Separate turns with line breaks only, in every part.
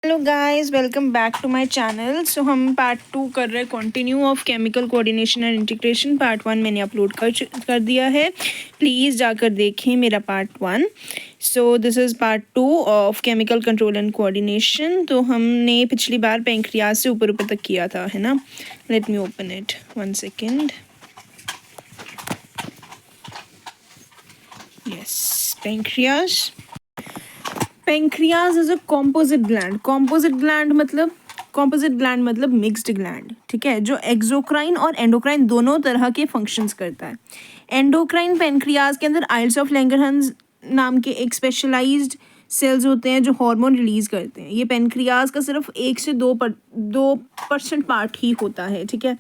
Hello guys, welcome back to my channel. So हम part 2 कर रहे हैं, continue of chemical coordination and integration. Part 1 मैंने upload कर दिया है, प्लीज़ जाकर देखें मेरा part 1। So this is part 2 of chemical control and coordination. तो हमने पिछली बार पेंक्रियाज से ऊपर ऊपर तक किया था, है ना। Let me open it, 1 second. Yes, pancreas is a composite gland. Composite gland मतलब मिक्स्ड ग्लैंड, ठीक है, जो एक्सोक्राइन और एंडोक्राइन दोनों तरह के फंक्शंस करता है। एंडोक्राइन पेंक्रियाज के अंदर आइल्स ऑफ लैंगरहंस नाम के एक स्पेशलाइज्ड सेल्स होते हैं जो हार्मोन रिलीज करते हैं। ये पेंक्रियाज का सिर्फ 1 से 2% पार्ट ही होता है, ठीक है।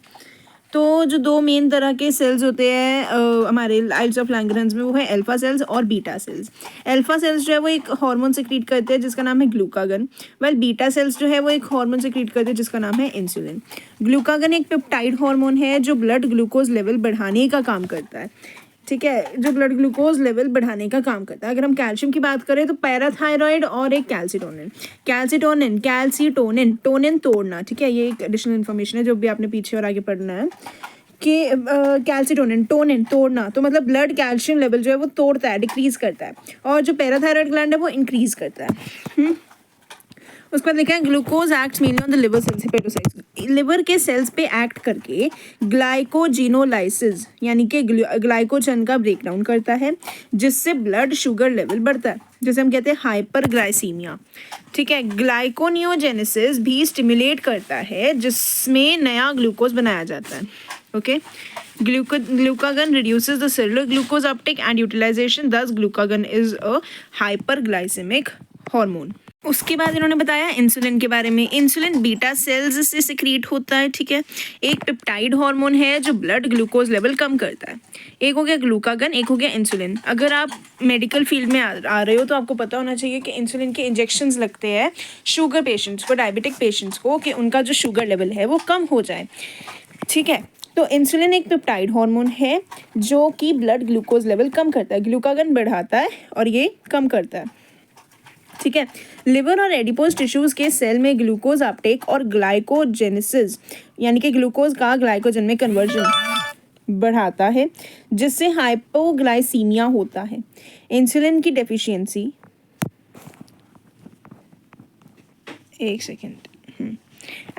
तो जो दो मेन तरह के सेल्स होते हैं हमारे आइल्स ऑफ लैंगरहंस में, वो है अल्फा सेल्स और बीटा सेल्स। अल्फा सेल्स जो है वो एक हार्मोन सिक्रीट करते हैं जिसका नाम है ग्लूकागन, वेल बीटा सेल्स जो है वो एक हार्मोन सिक्रीट करते हैं जिसका नाम है इंसुलिन। ग्लूकागन एक पेप्टाइड हार्मोन है जो ब्लड ग्लूकोज लेवल बढ़ाने का काम करता है, ठीक है, जो ब्लड ग्लूकोज लेवल बढ़ाने का काम करता है। अगर हम कैल्शियम की बात करें तो पैराथायरॉइड और एक कैल्सीटोनिन टोनिन तोड़ना, ठीक है, ये एक एडिशनल इन्फॉर्मेशन है जो भी आपने पीछे और आगे पढ़ना है कि कैल्सीटोनिन टोनिन तोड़ना, तो मतलब ब्लड कैल्शियम लेवल जो है वो तोड़ता है, डिक्रीज करता है, और जो पैराथायरॉइड ग्लैंड है वो इंक्रीज करता है। उसके बाद लिखा है glucose act mainly on the liver cells hepatocytes. Liver के सेल्स पे एक्ट करके ग्लाइकोजिनोलाइसिस यानी कि ग्लाइकोजन का ब्रेकडाउन करता है, जिससे ब्लड शुगर लेवल बढ़ता है, जैसे हम कहते हैं हाइपरग्लाइसीमिया, ठीक है। ग्लाइकोनियोजेनेसिस भी स्टिमुलेट करता है जिसमें नया ग्लूकोज बनाया जाता है, okay. Glucagon reduces the cellular glucose uptake and utilization, thus glucagon is a hyperglycemic hormone। उसके बाद इन्होंने बताया इंसुलिन के बारे में। इंसुलिन बीटा सेल्स से सिक्रीट होता है, ठीक है, एक पेप्टाइड हार्मोन है जो ब्लड ग्लूकोज लेवल कम करता है। एक हो गया ग्लूकागन, एक हो गया इंसुलिन। अगर आप मेडिकल फील्ड में आ रहे हो तो आपको पता होना चाहिए कि इंसुलिन के इंजेक्शंस लगते हैं शुगर पेशेंट्स को, डायबिटिक पेशेंट्स को, कि उनका जो शुगर लेवल है वो कम हो जाए, ठीक है। तो इंसुलिन एक पेप्टाइड हार्मोन है जो कि ब्लड ग्लूकोज लेवल कम करता है, ग्लूकागन बढ़ाता है और ये कम करता है, ठीक है। लिवर और एडिपोज टिश्यूज के सेल में ग्लूकोज अपटेक और ग्लाइकोजेनेसिस यानी कि ग्लूकोज का ग्लाइकोजन में कन्वर्जन बढ़ाता है, जिससे हाइपोग्लाइसीमिया होता है। इंसुलिन की डेफिशिएंसी, एक second,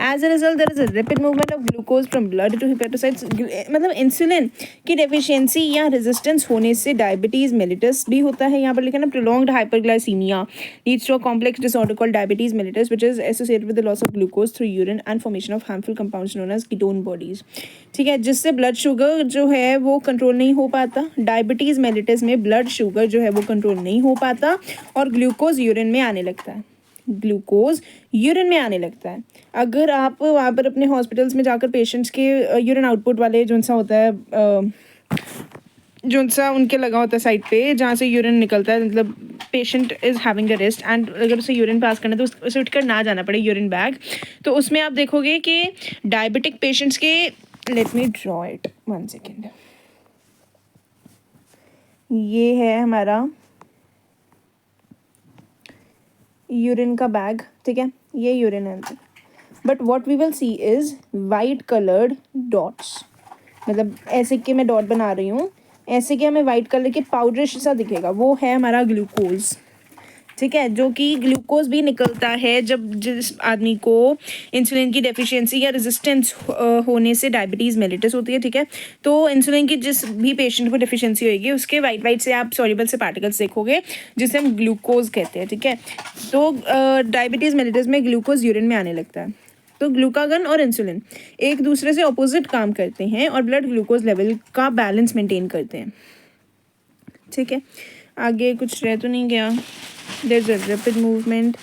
as a result there is a rapid movement of glucose from blood to hepatocytes. मतलब इंसुलिन की डेफिशिएंसी या रेजिस्टेंस होने से डायबिटीज मेलिटस भी होता है। यहाँ पर लिखा है ना, prolonged hyperglycaemia leads to a complex disorder called diabetes mellitus which is associated with the loss of glucose through urine and formation of harmful compounds known as ketone bodies, ठीक है, जिससे ब्लड शुगर जो है वो control नहीं हो पाता। Diabetes mellitus में ब्लड शुगर जो है वो कंट्रोल नहीं हो पाता और ग्लूकोज यूरिन में आने लगता है, अगर आप वहाँ पर अपने हॉस्पिटल्स में जाकर पेशेंट्स के यूरिन आउटपुट वाले जो सा होता है, जो सा उनके लगा होता है साइड पे जहाँ से यूरिन निकलता है, मतलब patient is having a rest and अगर उसे यूरिन पास करना है तो उसे उठकर ना जाना पड़े यूरिन बैग, तो उसमें आप देखोगे कि डायबिटिक पेशेंट्स के, let me draw it 1 second, ये है हमारा यूरिन का बैग, ठीक है, ये यूरिन है, but what we will see is white coloured dots, मतलब ऐसे के मैं डॉट बना रही हूँ, ऐसे के हमें वाइट कलर के पाउडर सा दिखेगा, वो है हमारा ग्लूकोज, ठीक है, जो कि ग्लूकोज भी निकलता है जब जिस आदमी को इंसुलिन की डेफिशिएंसी या रेजिस्टेंस होने से डायबिटीज़ मेलिटस होती है, ठीक है। तो इंसुलिन की जिस भी पेशेंट को डेफिशिएंसी होगी उसके वाइट से आप सॉल्युबल से पार्टिकल्स देखोगे जिसे हम ग्लूकोज कहते हैं, ठीक है। तो डायबिटीज़ मेलिटस में ग्लूकोज यूरिन में आने लगता है। तो ग्लूकागन और इंसुलिन एक दूसरे से ऑपोजिट काम करते हैं और ब्लड ग्लूकोज लेवल का बैलेंस मेंटेन करते हैं, ठीक है। आगे कुछ रह तो नहीं गया, there is a rapid movement,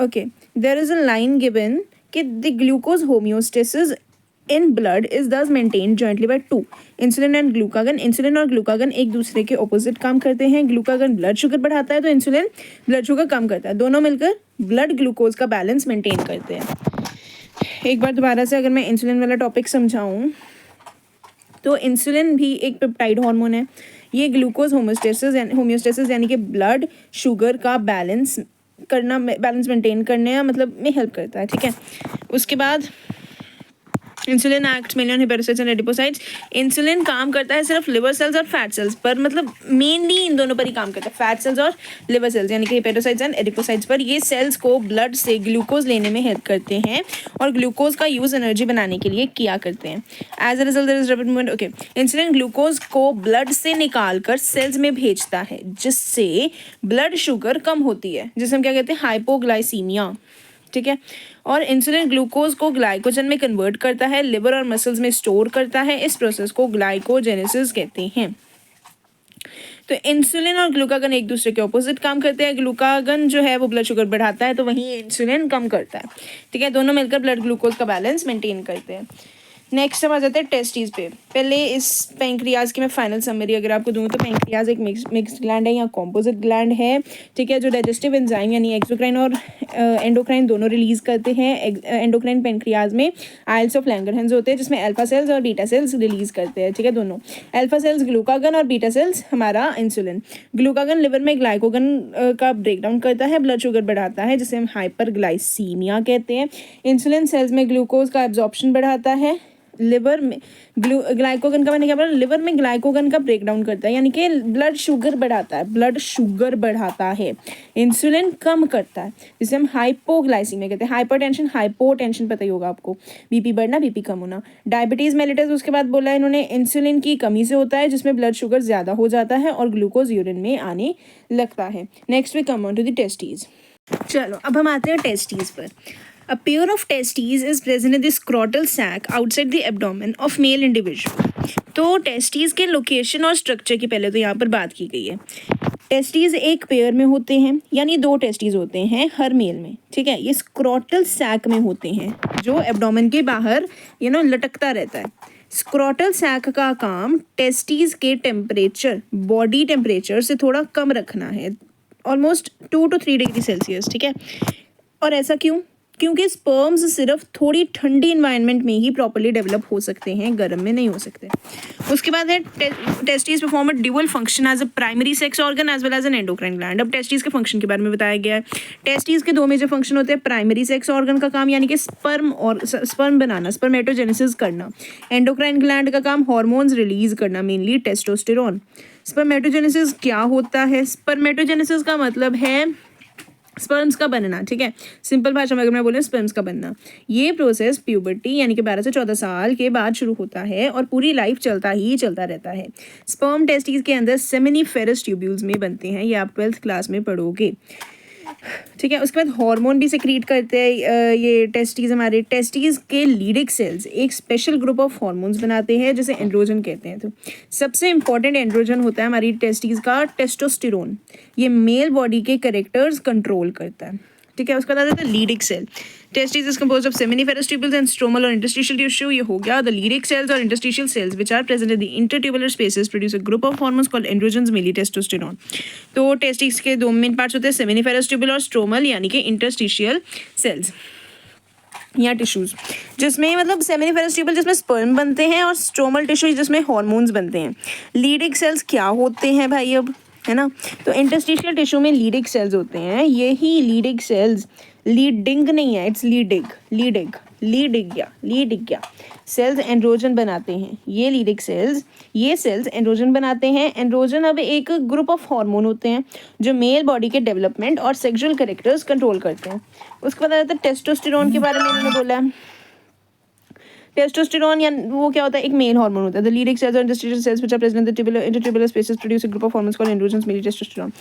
okay. There is a line given कि the glucose homeostasis in blood is thus maintain jointly by two insulin and glucagon. Insulin और ग्लूकागन एक दूसरे के ऑपोजिट काम करते हैं। ग्लूकागन ब्लड शुगर बढ़ाता है तो इंसुलिन ब्लड शुगर कम करता है, दोनों मिलकर ब्लड ग्लूकोज का बैलेंस मेंटेन करते हैं। एक बार दोबारा से अगर मैं इंसुलिन वाला टॉपिक समझाऊं तो इंसुलिन भी एक पेप्टाइड हार्मोन है। ये ग्लूकोज होम्योस्टेसिस यानी कि ब्लड शुगर का बैलेंस करना, बैलेंस मेंटेन करने मतलब में हेल्प करता है, ठीक है। उसके बाद insulin act mainly on hepatocytes and adipocytes. Insulin काम करता है सिर्फ लिवर सेल्स और फैट सेल्स पर, मतलब मेनली इन दोनों पर ही काम करता है, फैट सेल्स और लिवर सेल्स यानी कि हेपेटोसाइट्स एंड एडिपोसाइट्स पर। ये सेल्स को ब्लड से ग्लूकोज लेने में हेल्प करते हैं और ग्लूकोज का यूज एनर्जी बनाने के लिए किया करते हैं। As a result there is rapid movement, okay. Insulin glucose को ब्लड से निकाल कर सेल्स में भेजता है जिससे ब्लड शुगर कम होती है, जिसे हम क्या कहते हैं, हाइपोग्लाइसीमिया, ठीक है। और इंसुलिन ग्लूकोज को ग्लाइकोजन में कन्वर्ट करता है, लिवर और मसल्स में स्टोर करता है। इस प्रोसेस को ग्लाइकोजेनेसिस कहते हैं। तो इंसुलिन और ग्लूकागन एक दूसरे के ऑपोजिट काम करते हैं। ग्लूकागन जो है वो ब्लड शुगर बढ़ाता है, तो वहीं इंसुलिन कम करता है, ठीक है। दोनों मिलकर ब्लड ग्लूकोज का बैलेंस मेंटेन करते हैं। नेक्स्ट हम आ जाते हैं टेस्टीज पे। पहले इस पैंक्रियाज की मैं फाइनल समरी अगर आपको दूँ तो पैंक्रियाज एक मिक्स्ड ग्लैंड है या कॉम्पोजिट ग्लैंड है, ठीक है, जो डाइजेस्टिव एंजाइम यानी एक्सोक्राइन और एंडोक्राइन दोनों रिलीज करते हैं। एंडोक्राइन पैंक्रियाज में आइल्स ऑफ लैंगरहैंस होते हैं जिसमें अल्फा सेल्स और बीटा सेल्स रिलीज करते हैं, ठीक है, दोनों। अल्फा सेल्स ग्लूकागन और बीटा सेल्स हमारा इंसुलिन। ग्लूकागन लिवर में ग्लाइकोगन का ब्रेकडाउन करता है, ब्लड शुगर बढ़ाता है जिसे हम हाइपरग्लाइसीमिया कहते हैं। इंसुलिन सेल्स में ग्लूकोज का एब्जॉर्प्शन बढ़ाता है, लिवर में ग्लाइकोगन का मैंने क्या बोला, लिवर में ग्लाइकोगन का ब्रेकडाउन करता है यानी कि ब्लड शुगर बढ़ाता है, ब्लड शुगर बढ़ाता है। इंसुलिन कम करता है जिसे हम हाइपोग्लाइसीमिया कहते हैं। हाइपरटेंशन, हाइपोटेंशन पता ही होगा आपको, बीपी बढ़ना, बीपी कम होना। डायबिटीज मेलिटस उसके बाद बोला इन्होंने इंसुलिन की कमी से होता है जिसमें ब्लड शुगर ज़्यादा हो जाता है और ग्लूकोज यूरिन में आने लगता है। Next we come on to the testes. चलो अब हम आते हैं टेस्टीज पर। A pair of testes is present in the scrotal sac outside the abdomen of male individual. तो टेस्टीज के लोकेशन और स्ट्रक्चर की पहले तो यहाँ पर बात की गई है। टेस्टीज एक पेयर में होते हैं यानी 2 टेस्टीज होते हैं हर मेल में, ठीक है। ये स्क्रोटल सैक में होते हैं जो एब्डोमेन के बाहर लटकता रहता है। स्क्रोटल सैक का काम टेस्टीज के टेम्परेचर, बॉडी टेम्परेचर से थोड़ा कम रखना है, ऑलमोस्ट 2 to 3 डिग्री सेल्सियस, ठीक है। और ऐसा क्यों? क्योंकि स्पर्म्स सिर्फ थोड़ी ठंडी इन्वायरमेंट में ही प्रॉपर्ली डेवलप हो सकते हैं, गर्म में नहीं हो सकते। उसके बाद है testes perform a dual function as a primary sex organ as well as an endocrine gland. अब टेस्टीज के फंक्शन के बारे में बताया गया है। टेस्टीज के 2 मेजर फंक्शन होते हैं। प्राइमरी सेक्स ऑर्गन का काम यानी कि स्पर्म बनाना, स्पर्मेटोजेनेसिस करना। एंडोक्राइन ग्लैंड का काम हार्मोन्स रिलीज करना, मेनली टेस्टोस्टेरोन। स्पर्मेटोजेनेसिस क्या होता है? स्पर्मेटोजेनेसिस का मतलब है स्पर्म्स का बनना, ठीक है। सिंपल भाषा में अगर मैं बोलूँ स्पर्म्स का बनना, ये प्रोसेस प्यूबर्टी यानी कि 12 से 14 साल के बाद शुरू होता है और पूरी लाइफ चलता रहता है। स्पर्म टेस्टीज के अंदर सेमिनिफेरस ट्यूब्यूल्स में बनते हैं, ये आप 12th क्लास में पढ़ोगे, ठीक है। उसके बाद हार्मोन भी सिक्रीट करते हैं ये टेस्टीज। हमारे टेस्टीज के लीडिक सेल्स एक स्पेशल ग्रुप ऑफ हार्मोन्स बनाते हैं जिसे एंड्रोजन कहते हैं। तो सबसे इंपॉर्टेंट एंड्रोजन होता है हमारी टेस्टीज का टेस्टोस्टेरोन। ये मेल बॉडी के कैरेक्टर्स कंट्रोल करता है, ठीक है। उसके बाद आता है Leydig cell. Testes is composed of seminiferous tubules and stromal और इंटरस्टिशियल टिश्यू, ये हो गया। द लीडिक सेल्स और interstitial cells which are present in the intertubular spaces produce a group of hormones called androgens, mainly testosterone. तो testes के 2 main parts होते हैं, seminiferous tubule और स्ट्रोमल यानी कि इंटरस्टिशियल सेल्स या टिश्यूज, जिसमें मतलब सेमिनिफेरस ट्यूब्यूल जिसमें स्पर्म बनते हैं और स्ट्रोमल टिश्यू जिसमें हार्मोन्स बनते हैं। लीडिक सेल्स क्या होते हैं भाई, अब है ना, तो इंटरस्टिशियल टिश्यू में लीडिक सेल्स होते हैं। यही लीडिक सेल्स, लीडिंग नहीं है, इट्स लीडिग सेल्स एंड्रोजन बनाते हैं। ये सेल्स एंड्रोजन बनाते हैं। एंड्रोजन अब एक ग्रुप ऑफ हार्मोन होते हैं जो मेल बॉडी के डेवलपमेंट और सेक्सुअल कैरेक्टर्स कंट्रोल करते हैं। उसके बाद आता है टेस्टोस्टेरोन के बारे में इन्होंने बोला है। टेस्टोस्टेरोन या वो क्या होता है, एक मेल हार्मोन होता है। द लीडिक सेल्स और interstitial cells which are present in the intertubular spaces produce a group of hormones called androgens, mainly testosterone.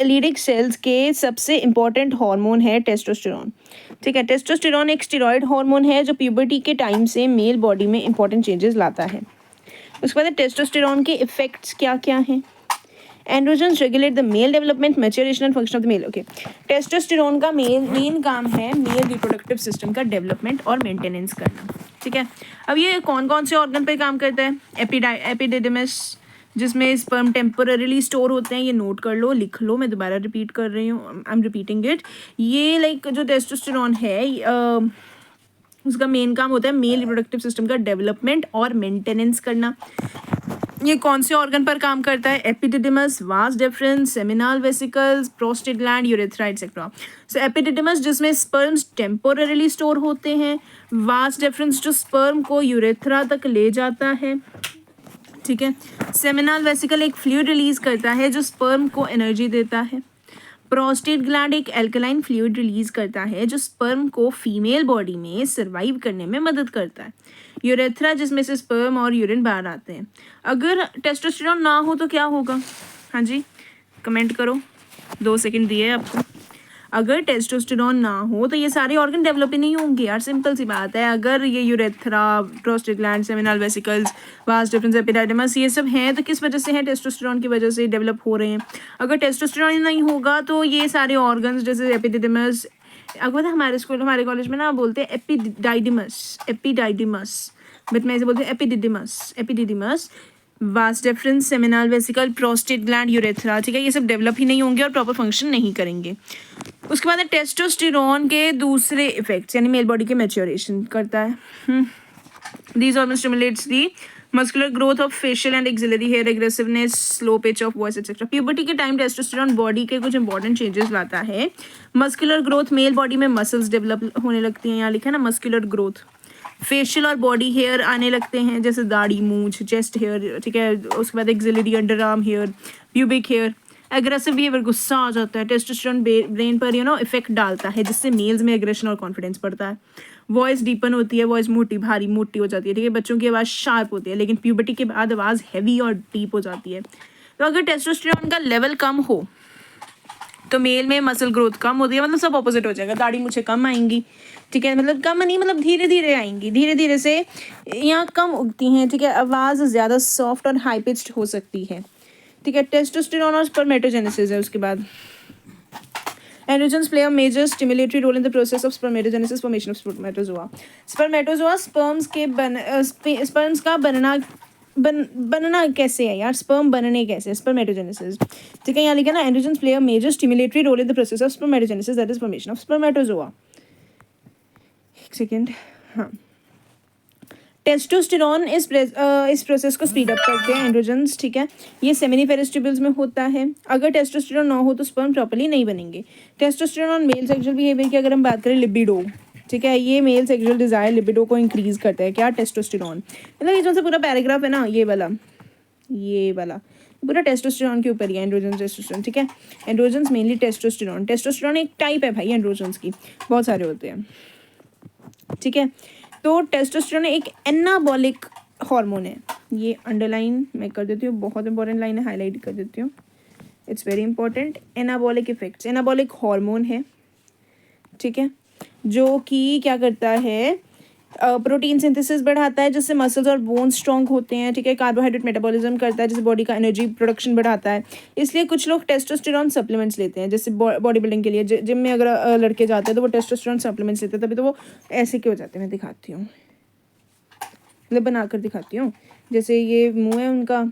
Leydig cells के सबसे इंपॉर्टेंट हार्मोन है टेस्टोस्टेरोन, ठीक है। टेस्टोस्टेरोन एक स्टेरॉइड हार्मोन है जो प्यूबर्टी के टाइम से मेल बॉडी में इंपॉर्टेंट चेंजेस लाता है। उसके बाद टेस्टोस्टेरोन के इफेक्ट्स क्या क्या हैं? Androgens regulate the male development, maturation and function of the male, okay. Testosterone का मेन काम है मेल रिप्रोडक्टिव सिस्टम का डेवलपमेंट और मेंटेनेंस करना, ठीक है। अब ये कौन कौन से ऑर्गन पे काम करता है? एपिडिडिमिस जिसमें स्पर्म टेम्पररीली स्टोर होते हैं, ये नोट कर लो, लिख लो, मैं दोबारा रिपीट कर रही हूँ, आई एम रिपीटिंग इट। ये लाइक जो टेस्टोस्टेरोन है उसका मेन काम होता है मेल रिप्रोडक्टिव सिस्टम का डेवलपमेंट और मेंटेनेंस करना। ये कौन से ऑर्गन पर काम करता है? Epididymis, vas deferens, seminal vesicles, prostate gland, urethra etcetera. So epididymis जिसमें स्पर्म्स टेम्पोररीली स्टोर होते हैं, वास डेफरेंस जो स्पर्म को यूरेथ्रा तक ले जाता है, ठीक है। सेमिनल वेसिकल एक फ्लूइड रिलीज करता है जो स्पर्म को एनर्जी देता है। प्रोस्टेट ग्लैंड एक एल्कलाइन फ्लूइड रिलीज करता है जो स्पर्म को फीमेल बॉडी में सर्वाइव करने में मदद करता है। यूरेथ्रा जिसमें से स्पर्म और यूरिन बाहर आते हैं। अगर टेस्टोस्टेरोन ना हो तो क्या होगा? हाँ जी, कमेंट करो, 2 सेकंड दिए आपको। अगर टेस्टोस्टेरोन ना हो तो ये सारे ऑर्गन डेवलप ही नहीं होंगे यार, सिंपल सी बात है। अगर ये urethra, prostate gland, seminal vesicles, vas deferens, epididymis ये सब हैं तो किस वजह से हैं? टेस्टोस्टेरोन की वजह से डेवलप हो रहे हैं। अगर टेस्टोस्टेरोन ही नहीं होगा तो ये सारे ऑर्गन्स जैसे एपिडिडिमस, अगर हमारे स्कूल हमारे कॉलेज में ना बोलते हैं एपिडाइडिमस, बट मैं ऐसे बोलती हूँ epididymis, vas deferens, seminal vesicle, prostate gland, urethra, ठीक है। ये सब डेवलप ही नहीं होंगे और प्रॉपर फंक्शन नहीं करेंगे। उसके बाद टेस्टोस्टेरोन के दूसरे इफेक्ट्स, यानी मेल बॉडी के मैच्योरेशन करता है। These organ stimulates the muscular growth of facial and axillary hair, aggressiveness, slow pitch of voice etcetera. Puberty के टाइम टेस्टोस्टेरोन बॉडी के कुछ इंपॉर्टेंट चेंजेस लाता है। मस्कुलर ग्रोथ, मेल बॉडी में मसल्स डेवलप होने लगती हैं, यहाँ लिखा है ना मस्कुलर ग्रोथ। फेशियल और बॉडी हेयर आने लगते हैं जैसे दाढ़ी, मूंछ, चेस्ट हेयर, ठीक है। उसके बाद axillary, under arm hair, pubic hair. Aggressive behaviour, गुस्सा आ जाता है। टेस्टोस्टेरोन ब्रेन पर इफेक्ट डालता है जिससे मेल्स में एग्रेशन और कॉन्फिडेंस बढ़ता है। वॉइस डीपन होती है, वॉइस मोटी मोटी हो जाती है, ठीक है। बच्चों की आवाज़ शार्प होती है, लेकिन प्यूबर्टी के बाद आवाज़ हैवी और डीप हो जाती है। तो अगर टेस्टोस्टेरोन का लेवल कम हो तो मेल में मसल ग्रोथ कम होती है, मतलब सब ऑपोजिट हो जाएगा। दाढ़ी मुझे कम आएंगी, ठीक है, मतलब कम नहीं, मतलब धीरे धीरे आएंगी, धीरे धीरे से यहाँ कम उगती हैं, ठीक है। आवाज़ ज़्यादा सॉफ्ट और हाई पिच्ड हो सकती है, ठीक है। टेस्टोस्टेरोन और स्पर्मेटोजेनेसिस है। उसके बाद androgens play a major stimulatory role in the process of spermatogenesis, formation of spermatozoa. Spermatozoa sperms का बनना कैसे है यार? स्पर्म बनने कैसे? स्पर्मेटोजेनेसिस, ठीक है। यहाँ लिखा ना androgens play a major stimulatory role in the process of spermatogenesis, that is formation of spermatozoa. एक सेकेंड, हाँ। टेस्टोस्टेरोन इस प्रोसेस को स्पीड अप करते हैं एंड्रोजन्स, ठीक है। ये सेमिनिफेरस ट्यूब्यूल्स में होता है। अगर टेस्टोस्टेरोन ना हो तो स्पर्म प्रॉपर्ली नहीं बनेंगे। टेस्टोस्टेरोन मेल सेक्सुअल बिहेवियर की अगर हम बात करें, लिबिडो, ठीक है, ये मेल सेक्सुअल डिजायर, लिबिडो को इंक्रीज करता है। क्या? टेस्टोस्टेरोन। मतलब ये जो से पूरा पैराग्राफ है ना, ये वाला पूरा टेस्टोस्टेरोन के ऊपर ही है, एंड्रोजन टेस्टोस्टेरोन, ठीक है। Androgens mainly testosterone. टेस्टोस्टेरोन एक टाइप है भाई एंड्रोजन्स की, बहुत सारे होते हैं, ठीक है। तो टेस्टोस्टेरोन एक एनाबॉलिक हार्मोन है। ये अंडरलाइन मैं कर देती हूँ, बहुत इंपॉर्टेंट लाइन है, हाईलाइट कर देती हूँ, it's very important. Anabolic effects, anabolic hormone है, ठीक है, जो कि क्या करता है? प्रोटीन सिंथेसिस बढ़ाता है जिससे मसल्स और बोन्स स्ट्रॉन्ग होते हैं, ठीक है। कार्बोहाइड्रेट मेटाबॉलिज्म करता है जिससे बॉडी का एनर्जी प्रोडक्शन बढ़ाता है। इसलिए कुछ लोग टेस्टोस्टेरोन सप्लीमेंट्स लेते हैं, जैसे बॉडी बिल्डिंग के लिए जिम में अगर लड़के जाते हैं तो वो टेस्टोस्टेरोन सप्लीमेंट्स लेते हैं, तभी तो वो ऐसे क्यों हो जाते हैं। मैं दिखाती हूँ, मतलब बना कर दिखाती हूँ। जैसे ये मुँह है उनका,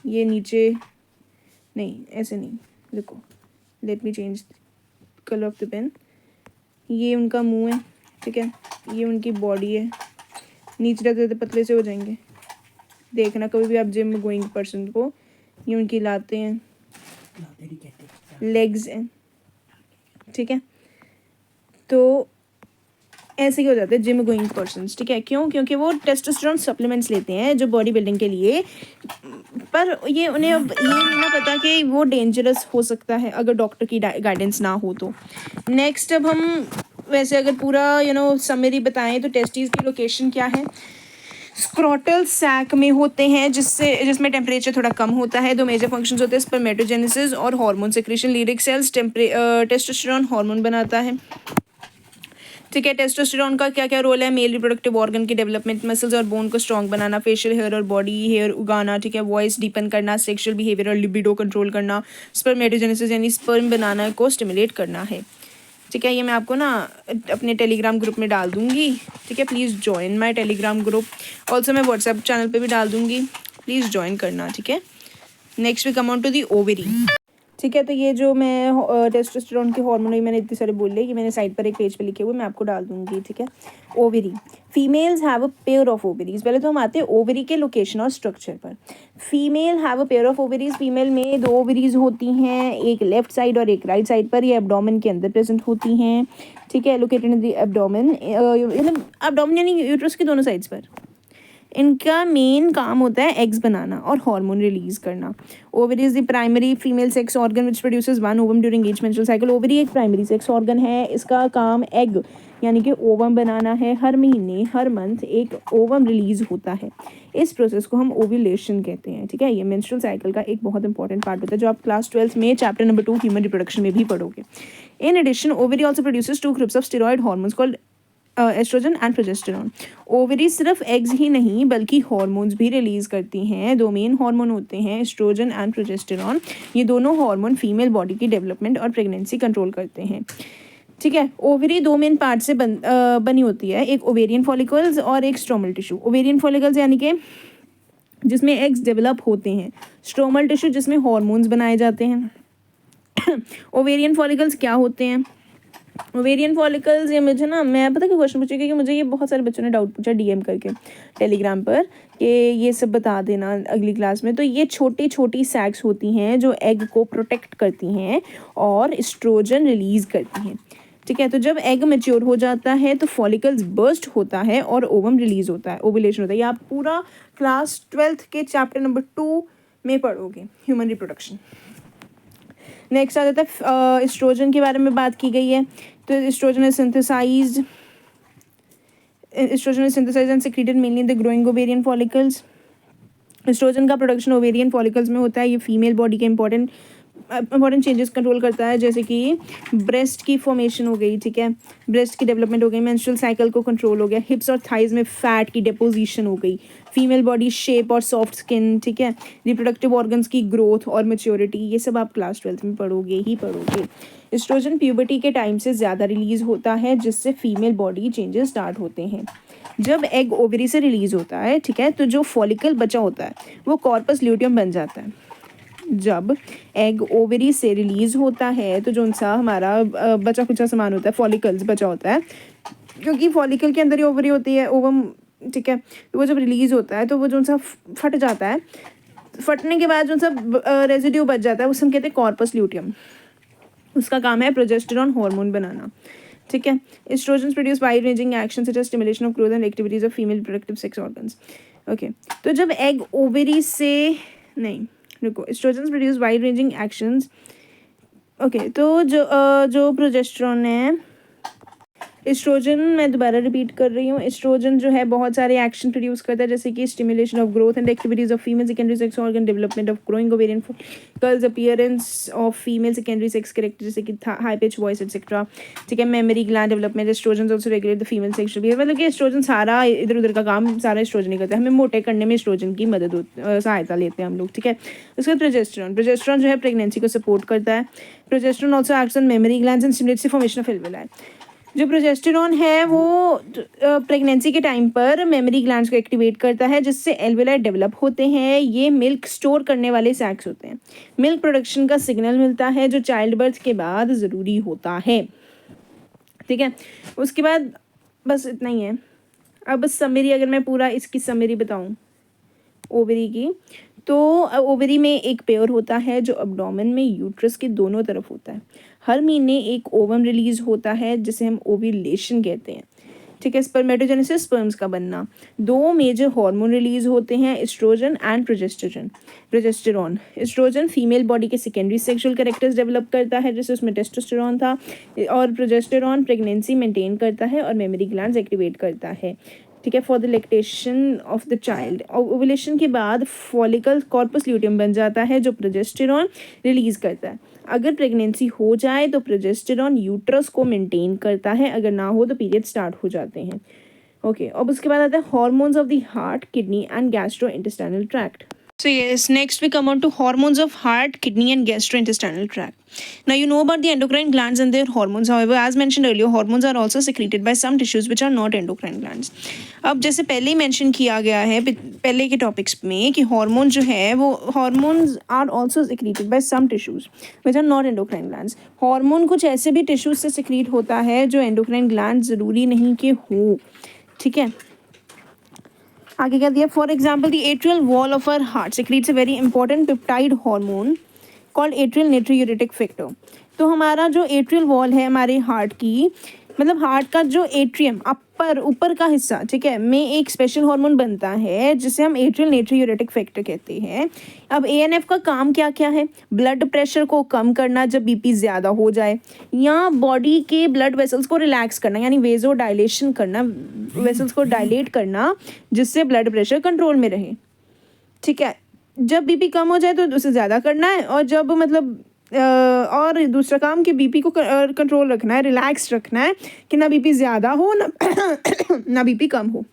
ये नीचे नहीं, ऐसे नहीं, देखो, let me change colour of the pen. ये उनका मुंह है, ठीक है, ये उनकी बॉडी है, नीचे रहते रहते पतले से हो जाएंगे। देखना कभी भी आप जिम गोइंग पर्सन को, ये उनकी लाते हैं, लेग्स हैं, ठीक है। तो ऐसे ही हो जाते हैं जिम गोइंग पर्सन्स, ठीक है। क्यों? क्योंकि वो टेस्टोस्टेरोन सप्लीमेंट्स लेते हैं जो बॉडी बिल्डिंग के लिए, पर ये उन्हें अब ये नहीं ना पता कि वो डेंजरस हो सकता है अगर डॉक्टर की गाइडेंस ना हो तो। नेक्स्ट, अब हम वैसे अगर पूरा समरी बताएं तो टेस्टिस की लोकेशन क्या है? स्क्रोटल सैक में होते हैं, जिसमें टेम्परेचर थोड़ा कम होता है। 2 मेजर फंक्शंस होते हैं, स्पर्मेटोजेनेसिस और hormone secretion. Leydig cells testosterone hormone बनाता है, ठीक है। टेस्टोस्टेरोन का क्या क्या रोल है? मेल रिप्रोडक्टिव ऑर्गन की डेवलपमेंट, मसल्स और बोन को स्ट्रॉन्ग बनाना, फेशियल हेयर और बॉडी हेयर उगाना, ठीक है, वॉइस डीपन करना, सेक्सुअल बिहेवियर और लिबिडो कंट्रोल करना, स्पर्मेटोजेनेसिस यानी स्पर्म बनाना को स्टिमुलेट करना है, ठीक है। ये मैं आपको ना अपने टेलीग्राम ग्रुप में डाल दूंगी, ठीक है। Please join my Telegram group. Also मैं व्हाट्सएप चैनल पे भी डाल दूंगी, प्लीज़ ज्वाइन करना, ठीक है। Next we come on to the ovary, ठीक है। तो ये जो मैं टेस्टोस्टेरोन के हार्मोन मैंने इतने सारे बोल लिए, कि मैंने साइड पर एक पेज पे लिखे हुए, मैं आपको डाल दूंगी। ठीक है। Ovary, females have a pair of ovaries. पहले तो हम आते हैं ओवरी के लोकेशन और स्ट्रक्चर पर। Female have a pair of ovaries, female में 2 ओवरीज होती हैं, एक लेफ्ट साइड और एक राइट साइड पर। ये एब्डोमेन के अंदर प्रेजेंट होती हैं। ठीक है, लोकेटेड इन द एब्डोमेन, मतलब एब्डोमेन यानी यूट्रस के दोनों साइड्स पर। इनका मेन काम होता है एग्स बनाना और हार्मोन रिलीज करना। Ovary is the primary female sex organ which produces 1 ovum during each menstrual cycle. Ovary एक प्राइमरी सेक्स ऑर्गन है, इसका काम एग यानी कि ओवम बनाना है। हर महीने, हर मंथ एक ओवम रिलीज होता है। इस प्रोसेस को हम ओव्यूलेशन कहते हैं। ठीक है, ये मेंस्ट्रुअल साइकिल का एक बहुत इंपॉर्टेंट पार्ट होता है, जो आप क्लास 12 में चैप्टर नंबर 2 ह्यूमन रिप्रोडक्शन में भी पढ़ोगे। In addition, ovary also produces 2 groups of steroid hormones called estrogen and progesterone. Ovary सिर्फ एग्स ही नहीं बल्कि हार्मोन्स भी रिलीज करती हैं। 2 मेन हार्मोन होते हैं, एस्ट्रोजन एंड प्रोजेस्टेरॉन। ये दोनों हार्मोन फीमेल बॉडी की डेवलपमेंट और प्रेगनेंसी कंट्रोल करते हैं। ठीक है, ओवरी 2 मेन पार्ट से बनी होती है, एक ओवेरियन फॉलिकल्स और एक स्ट्रोमल टिश्यू। ओवेरियन फॉलिकल्स यानी कि जिसमें एग्स डेवलप होते हैं, स्ट्रोमल टिश्यू जिसमें हार्मोन्स बनाए जाते हैं। ओवेरियन फॉलिकल्स क्या होते हैं? ओवेरियन फॉलिकल्स, ये मुझे ना, मैं पता क्या क्वेश्चन पूछी, क्योंकि मुझे ये बहुत सारे बच्चों ने डाउट पूछा डीएम करके टेलीग्राम पर कि ये सब बता देना अगली क्लास में। तो ये छोटी छोटी सैक्स होती हैं जो एग को प्रोटेक्ट करती हैं और एस्ट्रोजन रिलीज करती हैं। ठीक है, तो जब एग मैच्योर हो जाता है तो फॉलिकल्स बर्स्ट होता है और ओवम रिलीज होता है, ओवुलेशन होता है। ये आप पूरा क्लास 12 के चैप्टर नंबर 2 में पढ़ोगे, ह्यूमन रिप्रोडक्शन। नेक्स्ट आ जाता है एस्ट्रोजन के बारे में बात की गई है। तो estrogen is synthesised and secreted mainly in the growing ovarian follicles. Estrogen का प्रोडक्शन ओवेरियन फॉलिकल्स में होता है। ये फीमेल बॉडी के इंपॉर्टेंट चेंजेस कंट्रोल करता है, जैसे कि ब्रेस्ट की फॉर्मेशन हो गई। ठीक है, ब्रेस्ट की डेवलपमेंट हो गई, मेंस्ट्रुअल साइकिल को कंट्रोल हो गया, हिप्स और थाइज में फैट की डिपोजिशन हो गई, फीमेल बॉडी शेप और सॉफ्ट स्किन। ठीक है, रिप्रोडक्टिव ऑर्गन्स की ग्रोथ और मैच्योरिटी, ये सब आप क्लास 12 में पढ़ोगे ही पढ़ोगे। एस्ट्रोजन प्यूबर्टी के टाइम से ज़्यादा रिलीज होता है, जिससे फीमेल बॉडी चेंजेस स्टार्ट होते हैं। जब एग ओवरी से रिलीज होता है, ठीक है, तो जो फॉलिकल बचा होता है वो कॉर्पस ल्यूटियम बन जाता है। जब एग ओवरी से रिलीज होता है तो जो सा हमारा बचा कुचा सामान होता है, फॉलिकल्स बचा होता है, क्योंकि फॉलिकल के अंदर ही ओवरी होती है, ओवम। ठीक है, तो वो जब रिलीज होता है तो वो जो सा फट जाता है, फटने के बाद जो सा रेजिड्यू बच जाता है उसे हम कहते हैं कॉर्पस ल्यूटियम। उसका काम है प्रोजेस्टेरॉन हार्मोन बनाना। ठीक है, estrogen produce wide ranging action such as stimulation of growth and activities of female reproductive sex organs. Okay, तो जब एग ओवरी से नहीं रुको, estrogen produce wide ranging actions. Okay, तो जो प्रोजेस्टेरॉन है, एस्ट्रोजन, मैं दोबारा रिपीट कर रही हूँ, एस्ट्रोजन जो है बहुत सारे एक्शन प्रोड्यूस करता है, जैसे कि stimulation of growth and activities of female secondary sex organ, development of growing ovarian follicles, appearance of female secondary sex character जैसे कि हाई पिच वॉइस एटसेट्रा। ठीक है, mammary gland development. Estrogen also regulate the female sexual behaviour, मतलब कि oestrogen सारा इधर उधर का काम सारा एस्ट्रोजन ही करता है। हमें मोटे करने में एस्ट्रोजन की मदद सहायता लेते हैं हम लोग। ठीक है, उसके बाद प्रोजेस्टेरॉन जो है प्रेगनेंसी को सपोर्ट करता है। Progesterone also acts on mammary glands and stimulates the formation of alveoli. जो प्रोजेस्टेरॉन है वो प्रेगनेंसी के टाइम पर मेमोरी ग्लैंड्स को एक्टिवेट करता है, जिससे एल्वेलाई डेवलप होते हैं। ये मिल्क स्टोर करने वाले सैक्स होते हैं। मिल्क प्रोडक्शन का सिग्नल मिलता है जो चाइल्ड बर्थ के बाद ज़रूरी होता है। ठीक है, उसके बाद बस इतना ही है। अब समरी, अगर मैं पूरा इसकी समरी बताऊं ओवरी की, तो ओवरी में एक पेयर होता है जो एब्डोमेन में यूट्रस के दोनों तरफ होता है। हर महीने एक ओवम रिलीज होता है जिसे हम ओव्यूलेशन कहते हैं। ठीक है, स्पर्मेटोजेनेसिस, स्पर्म्स का बनना। 2 मेजर हार्मोन रिलीज होते हैं, estrogen and progesterone. Estrogen female body के सेकेंडरी सेक्सुअल कैरेक्टर्स डेवलप करता है, जैसे उसमें टेस्टोस्टेरॉन था, और प्रोजेस्टेरॉन प्रेगनेंसी मेंटेन करता है और मेमोरी ग्लैंड्स एक्टिवेट करता है। ठीक है, for the lactation of the child. Ovulation के बाद फॉलिकल कॉर्पस ल्यूटियम बन जाता है जो प्रोजेस्टेरॉन रिलीज करता है। अगर प्रेगनेंसी हो जाए तो प्रोजेस्टेरॉन यूट्रस को मेंटेन करता है, अगर ना हो तो पीरियड स्टार्ट हो जाते हैं। ओके, अब उसके बाद आता है hormones of the heart, kidney and gastrointestinal tract. So yes, next we come on to hormones of heart, kidney and gastrointestinal tract. Now you know about the endocrine glands and their hormones. However, as mentioned earlier, hormones are also secreted by some tissues which are not endocrine glands. अब जैसे पहले ही mention किया गया है पहले के topics में कि हार्मोन जो है वो hormones are also secreted by some tissues which are not endocrine glands. Hormone कुछ ऐसे भी टिश्यूज से secrete होता है जो endocrine glands ज़रूरी नहीं कि हो, ठीक है. आगे क्या दिया, for example the atrial wall of our heart secretes a very important peptide hormone called atrial natriuretic factor. तो हमारा जो एट्रियल वॉल है हमारे हार्ट की, मतलब हार्ट का जो एट्रियम अपर ऊपर का हिस्सा, ठीक है, में एक स्पेशल हार्मोन बनता है जिसे हम एट्रियल नाइट्रोयूरेटिक फैक्टर कहते हैं. अब एएनएफ का काम क्या क्या है? ब्लड प्रेशर को कम करना जब बीपी ज़्यादा हो जाए, या बॉडी के ब्लड वेसल्स को रिलैक्स करना यानी वेजो डायलेशन करना, वेसल्स को डायलेट करना जिससे ब्लड प्रेशर कंट्रोल में रहे, ठीक है. जब बीपी कम हो जाए तो उसे ज़्यादा करना है, और जब मतलब और दूसरा काम कि बीपी को कंट्रोल रखना है, रिलैक्स रखना है कि ना बीपी ज़्यादा हो ना ना बीपी कम हो,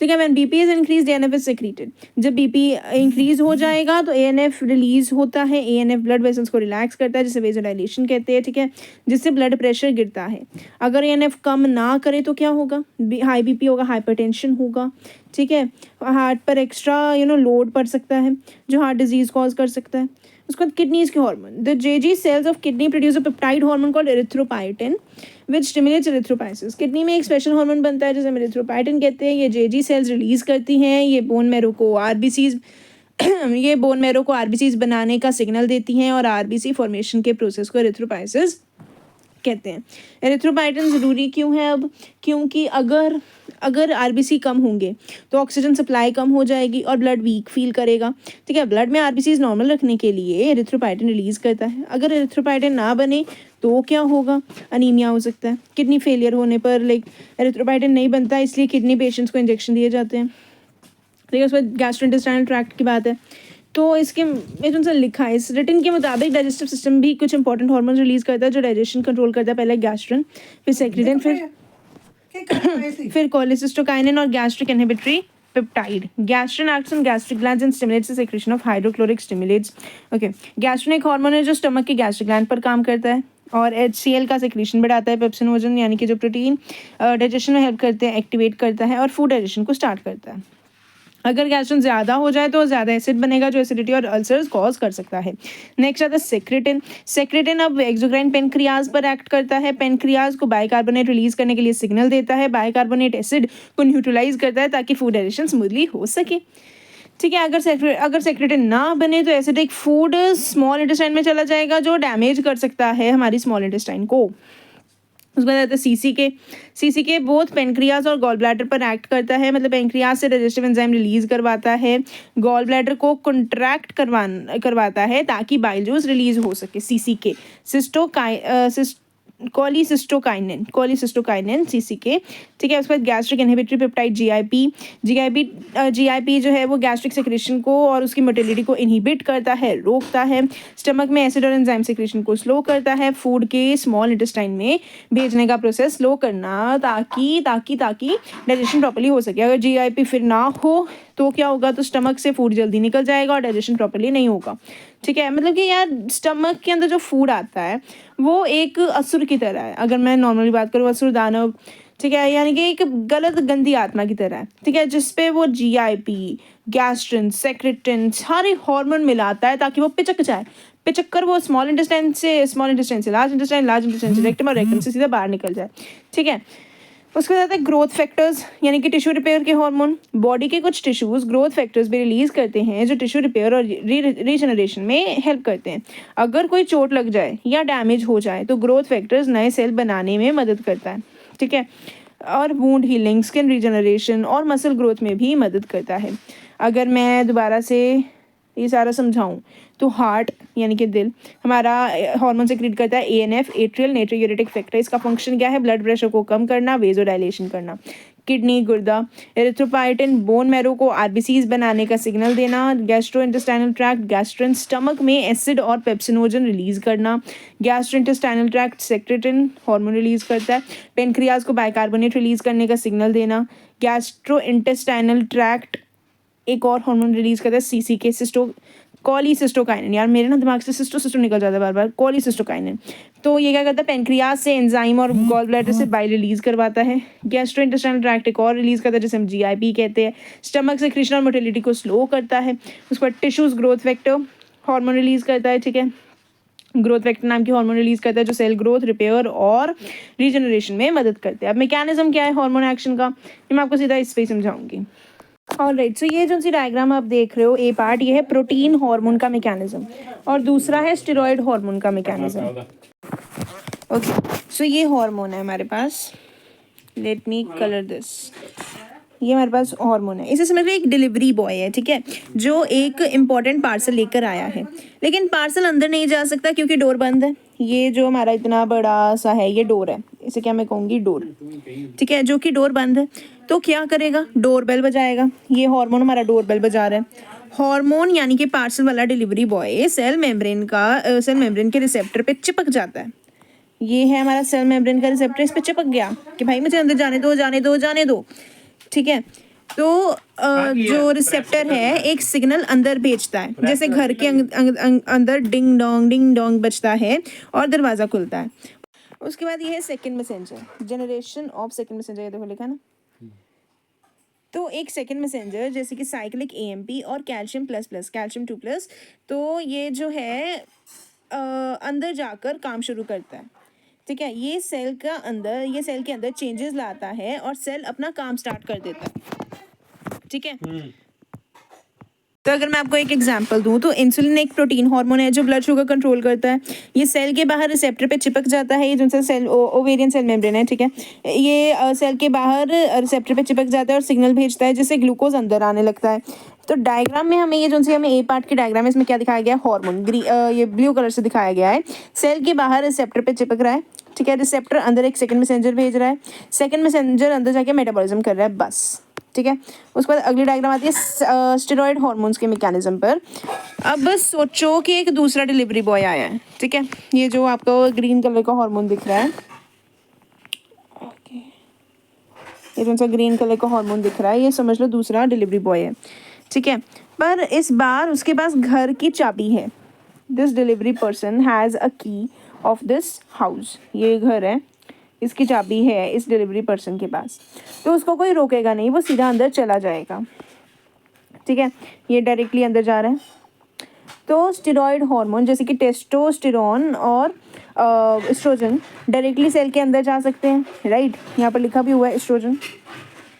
ठीक है. When BP is increase ANF is secreted. जब बीपी इंक्रीज हो जाएगा तो एएनएफ रिलीज होता है. एएनएफ ब्लड वेसल्स को रिलैक्स करता है जिसे वेजोडाइलेशन कहते हैं, ठीक है, जिससे ब्लड प्रेशर गिरता है. अगर एएनएफ कम ना करे तो क्या होगा? हाई बीपी होगा, हाइपरटेंशन होगा, ठीक है, हार्ट पर एक्स्ट्रा लोड पड़ सकता है जो हार्ट डिजीज कॉज कर सकता है. उसके बाद किडनीज के hormone, the JG cells of kidney produce a peptide hormone called erythropoietin which stimulates erythropoiesis. Kidney में एक स्पेशल हार्मोन बनता है जिसे हम एरिथ्रोपाइटिन कहते हैं. ये जेजी सेल्स रिलीज करती हैं. ये बोन मैरो को आरबीसीज बनाने का सिग्नल देती हैं और आरबीसी फॉर्मेशन के प्रोसेस को एरिथ्रोपाइसिस कहते हैं. एरिथ्रोपाइटिन ज़रूरी क्यों है? अब क्योंकि अगर आरबीसी कम होंगे तो ऑक्सीजन सप्लाई कम हो जाएगी और ब्लड वीक फील करेगा, ठीक है. ब्लड में आरबीसीज नॉर्मल रखने के लिए एरिथ्रोपाइटिन रिलीज करता है. अगर एरिथ्रोपाइटिन ना बने तो क्या होगा? अनीमिया हो सकता है. किडनी फेलियर होने पर एरिथ्रोपाइटिन नहीं बनता, इसलिए किडनी पेशेंट्स को इंजेक्शन दिए जाते हैं, ठीक है. उसके बाद गैस्ट्रोइंटेस्टाइनल ट्रैक्ट की बात है तो इसके में जो लिखा है इस रिटन के मुताबिक डाइजेस्टिव सिस्टम भी कुछ इंपॉर्टेंट हार्मोन रिलीज करता है जो डाइजेशन कंट्रोल करता है. पहले गैस्ट्रिन, फिर सेक्रेटिन, फिर कोलेसिस्टोकाइनिन और gastric inhibitory peptide. Gastrin acts on gastric glands and stimulates the secretion of hydrochloric stimulates. Okay, gastrin एक हार्मोन है जो स्टमक के गैस्ट्रिक ग्लैंड पर काम करता है और HCl का सेक्रेशन बढ़ाता है. पेप्सिनोजन यानी कि जो प्रोटीन डाइजेशन में हेल्प करते हैं एक्टिवेट करता है और फूड डाइजेशन को स्टार्ट करता है. अगर गैस्ट्रिन ज़्यादा हो जाए तो ज़्यादा एसिड बनेगा जो एसिडिटी और अल्सर्स कॉज कर सकता है. नेक्स्ट आता है सेक्रेटिन. सेक्रेटिन अब एक्सोक्राइन पेनक्रियाज पर एक्ट करता है. पेनक्रियाज को बाइकार्बोनेट रिलीज करने के लिए सिग्नल देता है. बाइकार्बोनेट एसिड को न्यूट्रलाइज करता है ताकि फूड डाइजेशन स्मूथली हो सके, ठीक है. अगर सेक्रेटिन ना बने तो एसिडिक फूड स्मॉल इंटेस्टाइन में चला जाएगा जो डैमेज कर सकता है हमारी स्मॉल इंटेस्टाइन को. उसके बाद आता है सीसीके बोथ पेनक्रियाज और गॉल ब्लैडर पर एक्ट करता है. मतलब पेनक्रियाज से डाइजेस्टिव एंजाइम रिलीज करवाता है, गॉल ब्लैडर को कंट्रैक्ट करवाता है ताकि बाइल जूस रिलीज हो सके. सीसीके कोलिसिस्टोकाइनिन सीसीके, ठीक है. उसके बाद गैस्ट्रिक इनहिबिटरी पेप्टाइड जीआईपी जो है वो गैस्ट्रिक सेक्रेशन को और उसकी मोटिलिटी को इनहिबिट करता है, रोकता है. स्टमक में एसिड और एंजाइम सेक्रेशन को स्लो करता है. फूड के स्मॉल इंटेस्टाइन में भेजने का प्रोसेस स्लो करना ताकि डाइजेशन प्रॉपर्ली हो सके. अगर जीआईपी फिर ना हो तो क्या होगा? तो स्टमक से फूड जल्दी निकल जाएगा और डाइजेशन प्रॉपर्ली नहीं होगा, ठीक है. मतलब कि यार स्टमक के अंदर जो फूड आता है वो एक असुर की तरह है. अगर मैं नॉर्मली बात करूँ, असुर दानव, ठीक है, यानी कि एक गलत गंदी आत्मा की तरह है, ठीक है, जिसपे वो जीआईपी, गैस्ट्रिन, सेक्रेटिन सारे हार्मोन मिलाता है ताकि वो पिचक कर वो स्मॉल इंटेस्टाइन से लार्ज इंटेस्टाइन से रेक्टम और रेक्टम से सीधा बाहर निकल जाए, ठीक है. उसके साथ है ग्रोथ फैक्टर्स यानी कि टिश्यू रिपेयर के हार्मोन. बॉडी के कुछ टिश्यूज ग्रोथ फैक्टर्स भी रिलीज करते हैं जो टिश्यू रिपेयर और रीजनरेशन में हेल्प करते हैं. अगर कोई चोट लग जाए या डैमेज हो जाए तो ग्रोथ फैक्टर्स नए सेल बनाने में मदद करता है, ठीक है, और वुंड हीलिंग, स्किन रीजनरेशन और मसल ग्रोथ में भी मदद करता है. अगर मैं दोबारा से ये सारा समझाऊं तो हार्ट यानी कि दिल हमारा हार्मोन सेक्रेट करता है एएनएफ, एट्रियल नाइट्रोयूरेटिक फैक्टर. इसका फंक्शन क्या है? ब्लड प्रेशर को कम करना, वेजोडाइलेशन करना. किडनी, गुर्दा, एरिथ्रोपाइटिन बोन मैरो को आरबीसीज बनाने का सिग्नल देना. गैस्ट्रोइंटेस्टाइनल ट्रैक्ट गैस्ट्रिन, स्टमक में एसिड और पेप्सिनोजन रिलीज करना. Gastrointestinal tract secretin hormone release करता है. पेनक्रियाज को बाइकार्बोनेट रिलीज करने का सिग्नल देना. गैस्ट्रोइंटेस्टाइनल ट्रैक्ट एक और हार्मोन रिलीज करता है CCK, कॉलीसिस्टोकाइनिन। यार मेरे ना दिमाग से सिस्टो निकल जाता है बार बार, कॉलीसिस्टोकाइनिन। तो ये क्या करता है, पेनक्रियाज से एंजाइम और गॉल ब्लैडर से बाइल रिलीज करवाता है। गैस्ट्रो इंटेस्टाइनल ट्रैक्ट एक और रिलीज करता है जिसे हम GIP कहते हैं। स्टमक सेक्रेशन और मोटिलिटी को स्लो करता है। उसके बाद tissues growth factor hormone release करता है, ठीक है। ग्रोथ फैक्टर नाम की हार्मोन रिलीज करता है जो सेल ग्रोथ, रिपेयर और रीजनरेशन में मदद करते हैं। अब मैकेनिज्म क्या है हार्मोन एक्शन का, ये मैं आपको सीधा इस पे समझाऊंगी। ऑलराइट, सो ये जो सी डायग्राम आप देख रहे हो, ए पार्ट, ये है प्रोटीन हार्मोन का मैकेनिज्म और दूसरा है स्टेरॉयड हार्मोन का मैकेनिज्म। ओके, सो ये हार्मोन है हमारे पास, लेट मी कलर दिस। ये हमारे पास हार्मोन है, इसे समझ लो एक डिलीवरी बॉय है, ठीक है, जो एक इम्पॉर्टेंट पार्सल लेकर आया है, लेकिन पार्सल अंदर नहीं जा सकता क्योंकि डोर बंद है। ये जो हमारा इतना बड़ा सा है, ये डोर है, इसे क्या मैं कहूँगी, डोर, ठीक है, जो कि डोर बंद है। तो क्या करेगा, डोर बेल बजाएगा। ये हार्मोन हमारा डोर बेल बजा रहा है। हार्मोन यानी कि पार्सल वाला डिलीवरी बॉय सेल मेम्ब्रेन के रिसेप्टर पे चिपक जाता है। ये है हमारा सेल मेम्ब्रेन का रिसेप्टर, इस पे चिपक गया कि भाई मुझे अंदर जाने दो, जाने दो, जाने दो, ठीक है। तो जो रिसेप्टर है एक सिग्नल अंदर भेजता है, जैसे घर के अंदर डिंग डोंग बजता है और दरवाज़ा खुलता है। उसके बाद ये है second messenger, generation of second messenger, ये देखो लिखा ना। तो एक सेकंड मैसेंजर जैसे कि साइक्लिक AMP और कैल्शियम 2+, तो ये जो है अंदर जाकर काम शुरू करता है, ठीक है। ये सेल के अंदर चेंजेस लाता है और सेल अपना काम स्टार्ट कर देता है, ठीक है। तो अगर मैं आपको एक एग्जांपल दूं तो इंसुलिन एक प्रोटीन हार्मोन है जो ब्लड शुगर कंट्रोल करता है। ये सेल के बाहर रिसेप्टर पे चिपक जाता है, ये जो सेल ओवेरियन सेल मेम्ब्रेन है, ठीक है। ये सेल के बाहर रिसेप्टर पे चिपक जाता है और सिग्नल भेजता है जिससे ग्लूकोज अंदर आने लगता है। तो डायग्राम में हमें ये जो हमें ए पार्ट की डायग्राम है, इसमें क्या दिखाया गया है, हार्मोन ये ब्लू कलर से दिखाया गया है। सेल के बाहर रिसेप्टर पे चिपक रहा है, ठीक है। रिसेप्टर अंदर एक सेकंड मैसेंजर भेज रहा है, सेकंड मैसेंजर अंदर जाके मेटाबॉलिज्म कर रहा है, बस, ठीक है। उसके बाद अगली डायग्राम आती है स्टेरॉयड हार्मोन्स के मैकेनिज्म पर। अब सोचो कि एक दूसरा डिलीवरी बॉय आया है, ठीक है। ये जो आपको ग्रीन कलर का हार्मोन दिख रहा है, ये कौन सा ग्रीन कलर का हार्मोन दिख रहा है, ये समझ लो दूसरा डिलीवरी बॉय है, ठीक है। पर इस बार उसके पास घर की चाबी है। This delivery person has a की ऑफ दिस हाउस, ये घर है, इसकी चाबी है इस डिलीवरी पर्सन के पास। तो उसको कोई रोकेगा नहीं, वो सीधा अंदर चला जाएगा, ठीक है। ये डायरेक्टली अंदर जा रहा है। तो स्टेरॉयड हार्मोन जैसे कि टेस्टोस्टेरोन और एस्ट्रोजन डायरेक्टली सेल के अंदर जा सकते हैं, राइट। यहाँ पर लिखा भी हुआ है एस्ट्रोजन,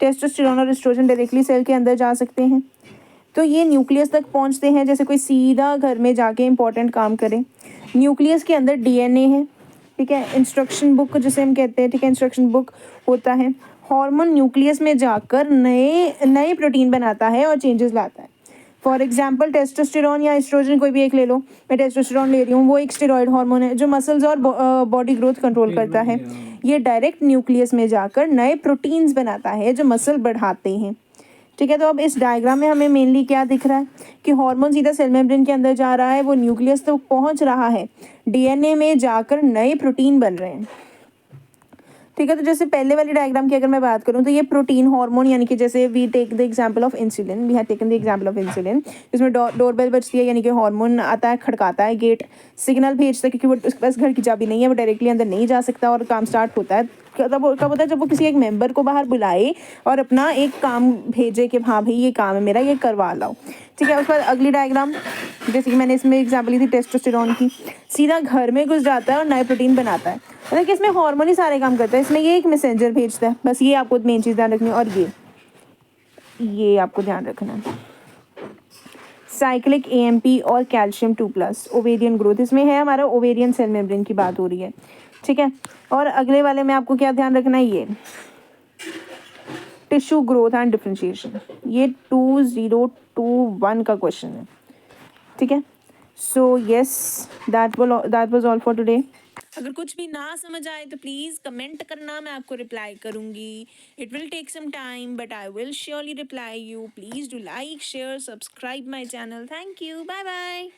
टेस्टोस्टेरोन और एस्ट्रोजन डायरेक्टली सेल के अंदर जा सकते हैं। तो ये न्यूक्लियस तक पहुँचते हैं, जैसे कोई सीधा घर में जाके इंपॉर्टेंट काम करे। न्यूक्लियस के अंदर DNA है, ठीक है, इंस्ट्रक्शन बुक जिसे हम कहते हैं, ठीक है, इंस्ट्रक्शन बुक होता है। हार्मोन न्यूक्लियस में जाकर नए प्रोटीन बनाता है और चेंजेस लाता है। फॉर एग्जांपल टेस्टोस्टेरोन या एस्ट्रोजन, कोई भी एक ले लो, मैं टेस्टोस्टेरोन ले रही हूँ, वो एक स्टेरॉयड हार्मोन है जो मसल्स और बॉडी ग्रोथ कंट्रोल करता है। ये डायरेक्ट न्यूक्लियस में जाकर नए प्रोटीन्स बनाता है जो मसल बढ़ाते हैं, ठीक है। तो अब इस डायग्राम में हमें मेनली क्या दिख रहा है कि हार्मोन सीधा सेल मेम्ब्रेन के अंदर जा रहा है, वो न्यूक्लियस तक पहुंच रहा है, DNA में जाकर नए प्रोटीन बन रहे हैं, ठीक है। तो जैसे पहले वाली डायग्राम की अगर मैं बात करूं तो ये प्रोटीन हार्मोन यानी कि जैसे we take the example of insulin, we have taken the example of insulin, जिसमें डोरबेल बजती है यानी कि हार्मोन आता है, खड़काता है, गेट सिग्नल भेजता है क्योंकि वो उसके पास घर की चाबी नहीं है, वो डायरेक्टली अंदर नहीं जा सकता और काम स्टार्ट होता है। कब होता है, जब वो किसी एक मेंबर को बाहर बुलाए और अपना एक काम भेजे कि हाँ भाई ये काम है मेरा, ये करवा लाओ, ठीक है। उसके बाद अगली डायग्राम जैसे कि मैंने इसमें एग्जांपल ली थी टेस्टोस्टेरोन की, सीधा घर में घुस जाता है और नए प्रोटीन बनाता है, मतलब कि इसमें हार्मोन ही सारे काम करता है, इसमें ये एक मैसेंजर भेजता है, बस ये आपको मेन चीज़ ध्यान रखनी है। और ये आपको ध्यान रखना है, साइक्लिक AMP और कैल्शियम 2+, ओवेरियन ग्रोथ, इसमें है हमारा ओवेरियन सेल मेम्ब्रेन की बात हो रही है, ठीक है। और अगले वाले में आपको क्या ध्यान रखना है, ये टिश्यू ग्रोथ एंड डिफरेंशिएशन, ये 2021 का क्वेश्चन है, ठीक है। So yes, that was all for today. अगर कुछ भी ना समझ आए तो प्लीज़ कमेंट करना, मैं आपको रिप्लाई करूँगी। It will take some time but I will surely reply you. Please do like, share, subscribe my channel. Thank you, bye bye.